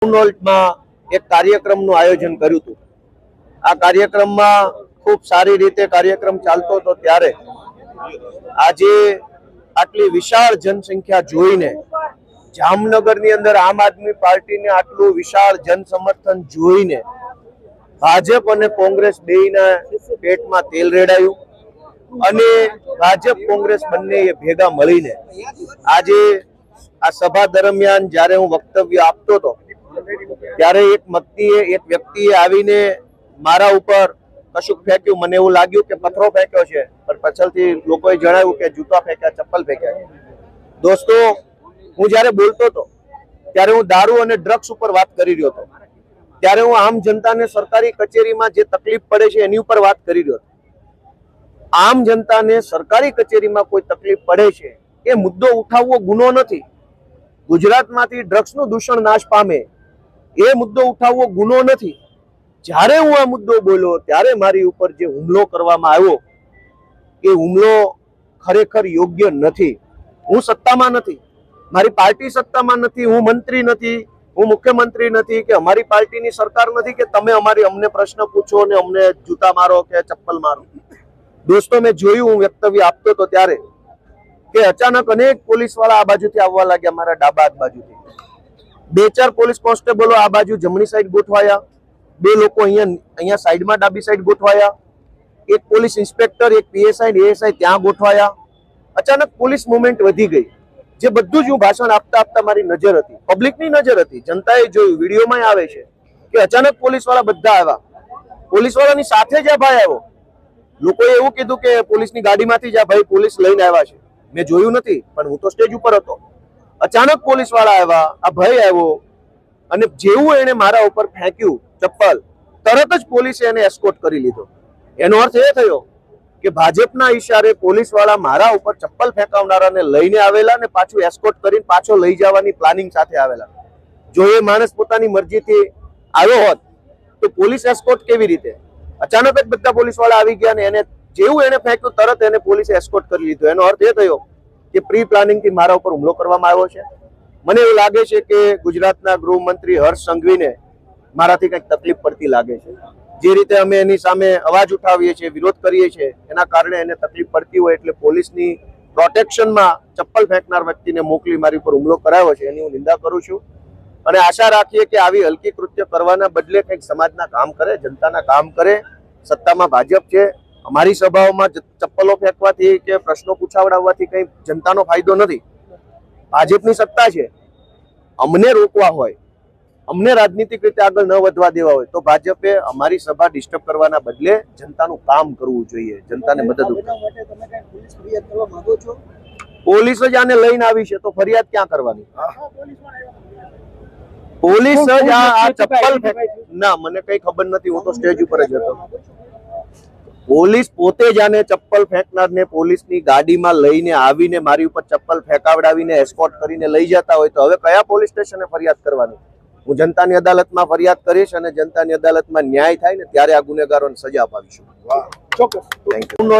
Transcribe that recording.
માં એક કાર્યક્રમનું આયોજન કર્યું હતું। આ કાર્યક્રમમાં ખૂબ સારી રીતે કાર્યક્રમ ચાલતો હતો ત્યારે આજે આટલી વિશાળ જનસંખ્યા જોઈને જામનગરની અંદર આમ આદમી પાર્ટીને આટલું વિશાળ જનસમર્થન જોઈને ભાજપ અને કોંગ્રેસ બેયના પેટમાં તેલ રેડાયું અને ભાજપ કોંગ્રેસ બંને ભેગા મળીને આજે આ સભા દરમિયાન જ્યારે હું વક્તવ્ય આપતો હતો ત્યારે એક વ્યક્તિએ આવીને મારા ઉપર કશુંક ફેંક્યું। મને એવું લાગ્યું કે પથ્થરો ફેંક્યો છે, પણ પાછળથી લોકોએ જણાવ્યું કે જૂતા ફેંક્યા, ચપ્પલ ફેંક્યા। દોસ્તો, હું જ્યારે બોલતો હતો ત્યારે હું દારૂ અને ડ્રગ્સ ઉપર વાત કરી રહ્યો હતો, ત્યારે હું આમ જનતાને સરકારી કચેરીમાં જે તકલીફ પડે છે એની ઉપર વાત કરી રહ્યો હતો। આમ જનતાને સરકારી કચેરીમાં કોઈ તકલીફ પડે છે એ મુદ્દો ઉઠાવવો ગુનો નથી। ગુજરાતમાંથી ડ્રગ્સનું દૂષણ નાશ પામે એ મુદ્દો ઉઠાવવો ગુનો નથી। જ્યારે હું આ મુદ્દો બોલ્યો ત્યારે મારી ઉપર જે હુમલો કરવામાં આવ્યો એ હુમલો ખરેખર યોગ્ય નથી। હું સત્તામાં નથી, મારી પાર્ટી સત્તામાં નથી, હું મંત્રી નથી, હું મુખ્યમંત્રી નથી કે અમારી પાર્ટીની સરકાર નથી કે તમે અમને પ્રશ્ન પૂછો ને અમને જૂતા મારો કે ચપ્પલ મારો। દોસ્તો, મેં જોયું, હું વક્તવ્ય આપતો હતો ત્યારે કે અચાનક અનેક પોલીસ વાળા આ બાજુથી આવવા લાગ્યા, મારા ડાબા હાથ બાજુથી 2-4 પોલીસ કોન્સ્ટેબલો આ બાજુ જમણી સાઈડ ગોઠવાયા, 2 લોકો અહીંયા સાઈડમાં ડાબી સાઈડ ગોઠવાયા, એક પોલીસ ઇન્સ્પેક્ટર, એક પીએસઆઈ એએસઆઈ ત્યાં ગોઠવાયા। અચાનક પોલીસ મુવમેન્ટ વધી ગઈ, જે બધું જ હું ભાષણ આપતા આપતા મારી નજર હતી, પબ્લિકની નજર હતી, જનતાએ જોયું, વિડીયોમાં આવે છે કે અચાનક પોલીસ વાળા બધા આવ્યા। પોલીસ વાળાની સાથે જ આ ભાઈ આવ્યો। લોકોએ એવું કીધું કે પોલીસની ગાડીમાંથી જ આ ભાઈ પોલીસ લઈને આવ્યા છે। મેં જોયું નથી, પણ હું તો સ્ટેજ ઉપર હતો। અચાનક પોલીસ વાળા આવ્યા, આ ભાઈ આવ્યો અને જેવું એને મારા ઉપર ફેંક્યું ચપ્પલ, તરત જ પોલીસે એને એસ્કોર્ટ કરી લીધો। એનો અર્થ એ થયો કે ભાજપના ઈશારે પોલીસ વાળા મારા ઉપર ચપ્પલ ફેંકાવનારાને લઈને આવેલા ને પાછું એસ્કોર્ટ કરીને પાછો લઈ જવાની પ્લાનિંગ સાથે આવેલા। જો એ માણસ પોતાની મરજીથી આવ્યો હોત તો પોલીસ એસ્કોર્ટ કેવી રીતે? અચાનક જ બધા પોલીસ વાળા આવી ગયા ને એને જેવું એને ફેંક્યું તરત એને પોલીસે એસ્કોર્ટ કરી લીધો। એનો અર્થ એ થયો કે પ્રી પ્લાનિંગ થી મારા ઉપર હુમલો કરવામાં આવ્યો છે। મને એવું લાગે છે કે ગુજરાતના ગૃહમંત્રી હર્ષ સંઘવીને મારાથી કંઈક તકલીફ પડતી લાગે છે। જે રીતે અમે એની સામે અવાજ ઉઠાવીએ છીએ, વિરોધ કરીએ છીએ, એના કારણે એને તકલીફ પડતી હોય એટલે પોલીસની પ્રોટેક્શનમાં ચપ્પલ ફેંકનાર વ્યક્તિને મોકલી મારી ઉપર હુમલો કરાયો છે, એની હું નિંદા કરું છું અને આશા રાખીએ કે આવી હલકી કૃત્ય કરવાના બદલે કંઈક સમાજના કામ કરે, જનતાના કામ કરે। સત્તામાં ભાજપ છે, અમારી સભાઓમાં ચપ્પલો ફેંકવાથી કે પ્રશ્નો પૂછાવડાવવાથી કંઈ જનતાનો ફાયદો નથી। ભાજપની સત્તા છે, અમને રોકવા હોય, અમને રાજનીતિક રીતે આગળ ન વધવા દેવા હોય તો ભાજપે અમારી સભા ડિસ્ટર્બ કરવાના બદલે જનતાનું કામ કરવું જોઈએ, જનતાને મદદ કરવી। પોલીસ જ આને લઈને આવી છે તો ફરિયાદ ક્યાં કરવાની? પોલીસ જ આ ચપ્પલ ના, મને કઈ ખબર નથી, હું તો સ્ટેજ ઉપર જ હતો। પોલીસ પોતે જ આને ચપ્પલ ફેંકનારને પોલીસની ગાડીમાં લઈને આવીને મારી ઉપર ચપ્પલ ફેંકાવડાવીને એસ્કોર્ટ કરીને લઈ જતા હોય તો હવે કયા પોલીસ સ્ટેશને ફરિયાદ કરવાની? હું જનતાની અદાલતમાં ફરિયાદ કરીશ અને જનતાની અદાલતમાં ન્યાય થાય ને ત્યારે આ ગુનેગારોને સજા અપાવીશું। ચોક્કસ, થેન્ક યુ।